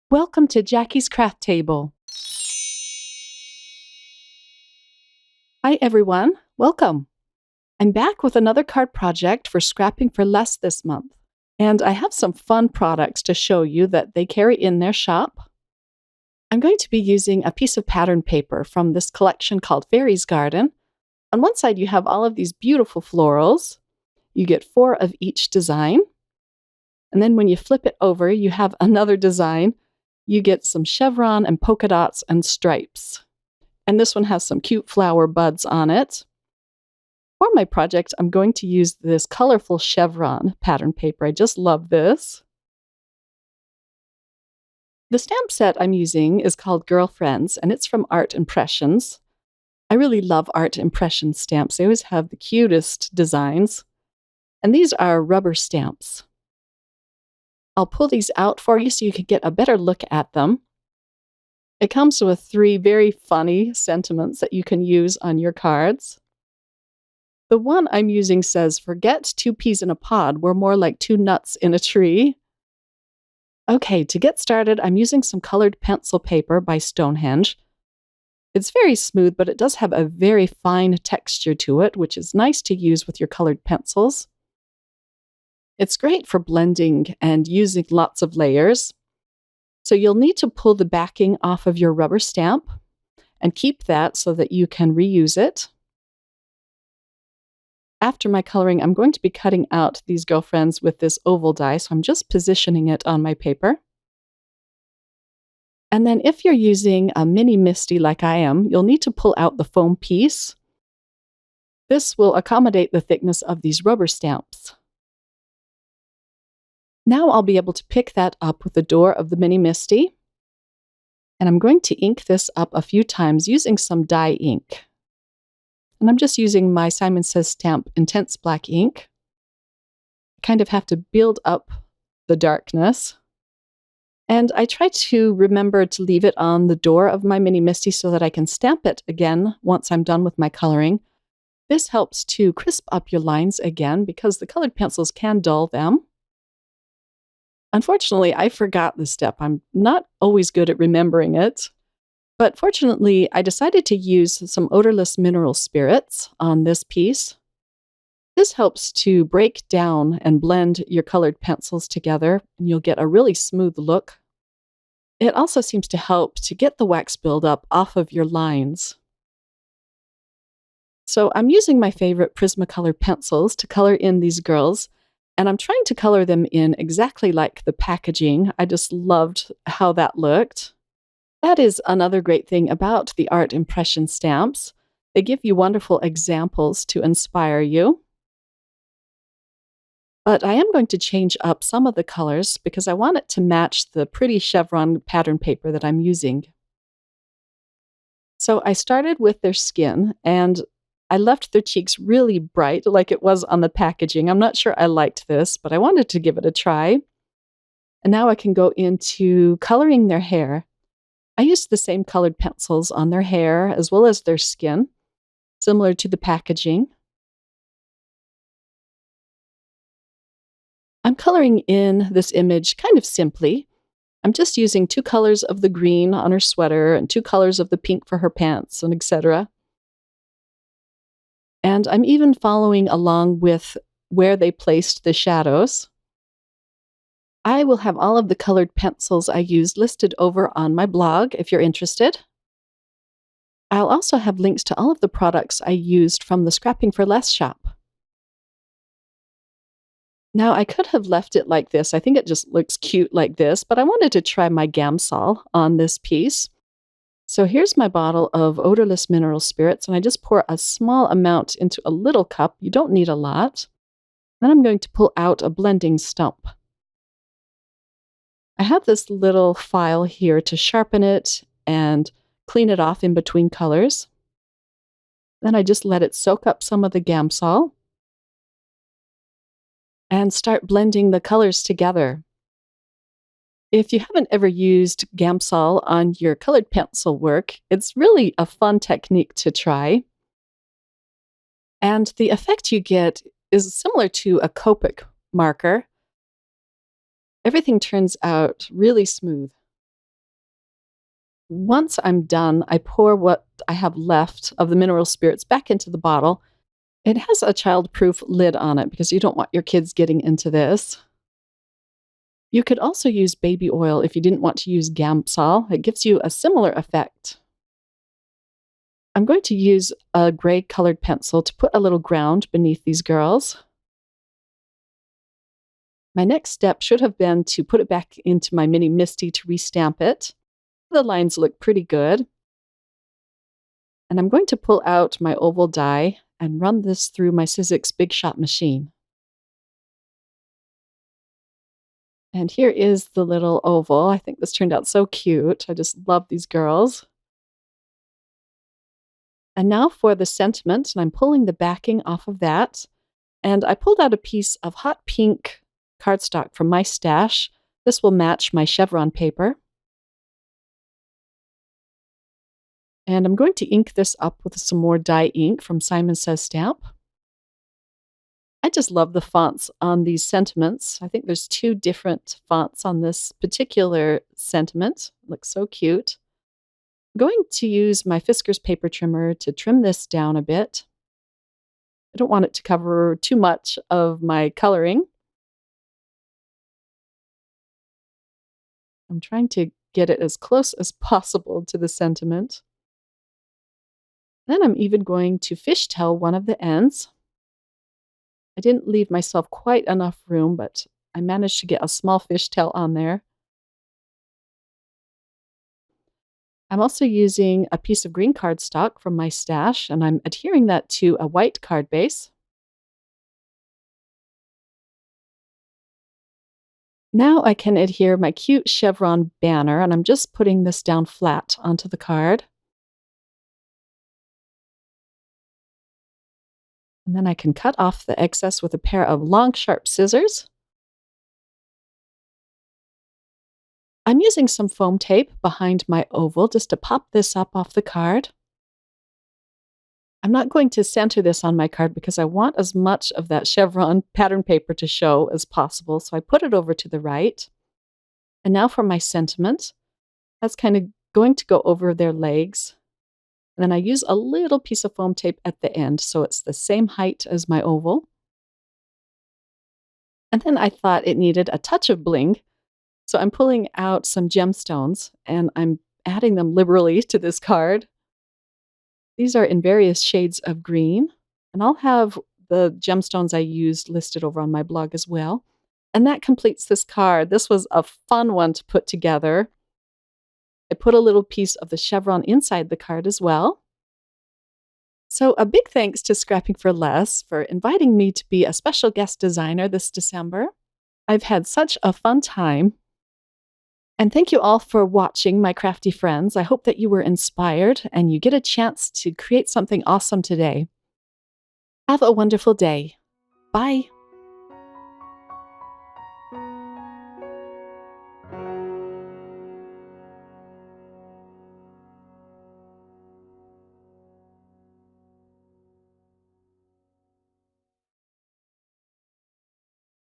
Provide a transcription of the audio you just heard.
Welcome to Jackie's Craft Table. Hi everyone, welcome. I'm back with another card project for Scrapping for Less this month. And I have some fun products to show you that they carry in their shop. I'm going to be using a piece of pattern paper from this collection called Fairy's Garden. On one side you have all of these beautiful florals. You get 4 of each design. And then when you flip it over, you have another design. You get some chevron and polka dots and stripes. And this one has some cute flower buds on it. For my project, I'm going to use this colorful chevron pattern paper. I just love this. The stamp set I'm using is called Girlfriends, and it's from Art Impressions. I really love Art Impression stamps. They always have the cutest designs. And these are rubber stamps. I'll pull these out for you so you can get a better look at them. It comes with 3 very funny sentiments that you can use on your cards. The one I'm using says, "Forget 2 peas in a pod, we're more like 2 nuts in a tree." Okay, to get started, I'm using some colored pencil paper by Stonehenge. It's very smooth, but it does have a very fine texture to it, which is nice to use with your colored pencils. It's great for blending and using lots of layers. So you'll need to pull the backing off of your rubber stamp and keep that so that you can reuse it. After my coloring, I'm going to be cutting out these girlfriends with this oval die, so I'm just positioning it on my paper. And then if you're using a mini MISTI like I am, you'll need to pull out the foam piece. This will accommodate the thickness of these rubber stamps. Now I'll be able to pick that up with the door of the mini MISTI. And I'm going to ink this up a few times using some dye ink. And I'm just using my Simon Says Stamp Intense Black ink. I kind of have to build up the darkness. And I try to remember to leave it on the door of my mini MISTI so that I can stamp it again once I'm done with my coloring. This helps to crisp up your lines again because the colored pencils can dull them. Unfortunately, I forgot this step. I'm not always good at remembering it. But fortunately, I decided to use some odorless mineral spirits on this piece. This helps to break down and blend your colored pencils together, and you'll get a really smooth look. It also seems to help to get the wax buildup off of your lines. So I'm using my favorite Prismacolor pencils to color in these girls. And I'm trying to color them in exactly like the packaging. I just loved how that looked. That is another great thing about the Art Impression stamps. They give you wonderful examples to inspire you. But I am going to change up some of the colors because I want it to match the pretty chevron pattern paper that I'm using. So I started with their skin, and I left their cheeks really bright like it was on the packaging. I'm not sure I liked this, but I wanted to give it a try. And now I can go into coloring their hair. I used the same colored pencils on their hair as well as their skin, similar to the packaging. I'm coloring in this image kind of simply. I'm just using 2 colors of the green on her sweater and 2 colors of the pink for her pants, and etc. And I'm even following along with where they placed the shadows. I will have all of the colored pencils I used listed over on my blog if you're interested. I'll also have links to all of the products I used from the Scrapping for Less shop. Now, I could have left it like this. I think it just looks cute like this, but I wanted to try my Gamsol on this piece. So here's my bottle of odorless mineral spirits, and I just pour a small amount into a little cup. You don't need a lot. Then I'm going to pull out a blending stump. I have this little file here to sharpen it and clean it off in between colors. Then I just let it soak up some of the Gamsol and start blending the colors together. If you haven't ever used Gamsol on your colored pencil work, it's really a fun technique to try. And the effect you get is similar to a Copic marker. Everything turns out really smooth. Once I'm done, I pour what I have left of the mineral spirits back into the bottle. It has a child-proof lid on it because you don't want your kids getting into this. You could also use baby oil if you didn't want to use Gamsol. It gives you a similar effect. I'm going to use a gray colored pencil to put a little ground beneath these girls. My next step should have been to put it back into my mini Misty to restamp it. The lines look pretty good. And I'm going to pull out my oval die and run this through my Sizzix Big Shot machine. And here is the little oval. I think this turned out so cute. I just love these girls. And now for the sentiment, and I'm pulling the backing off of that. And I pulled out a piece of hot pink cardstock from my stash. This will match my chevron paper. And I'm going to ink this up with some more dye ink from Simon Says Stamp. I just love the fonts on these sentiments. I think there's 2 different fonts on this particular sentiment. It looks so cute. I'm going to use my Fiskars paper trimmer to trim this down a bit. I don't want it to cover too much of my coloring. I'm trying to get it as close as possible to the sentiment. Then I'm even going to fishtail one of the ends. I didn't leave myself quite enough room, but I managed to get a small fishtail on there. I'm also using a piece of green cardstock from my stash, and I'm adhering that to a white card base. Now I can adhere my cute chevron banner, and I'm just putting this down flat onto the card. And then I can cut off the excess with a pair of long, sharp scissors. I'm using some foam tape behind my oval just to pop this up off the card. I'm not going to center this on my card because I want as much of that chevron pattern paper to show as possible, so I put it over to the right. And now for my sentiment. That's kind of going to go over their legs. And then I use a little piece of foam tape at the end, so it's the same height as my oval. And then I thought it needed a touch of bling, so I'm pulling out some gemstones, and I'm adding them liberally to this card. These are in various shades of green, and I'll have the gemstones I used listed over on my blog as well. And that completes this card. This was a fun one to put together. I put a little piece of the chevron inside the card as well. So a big thanks to Scrapping for Less for inviting me to be a special guest designer this December. I've had such a fun time. And thank you all for watching, my crafty friends. I hope that you were inspired and you get a chance to create something awesome today. Have a wonderful day. Bye.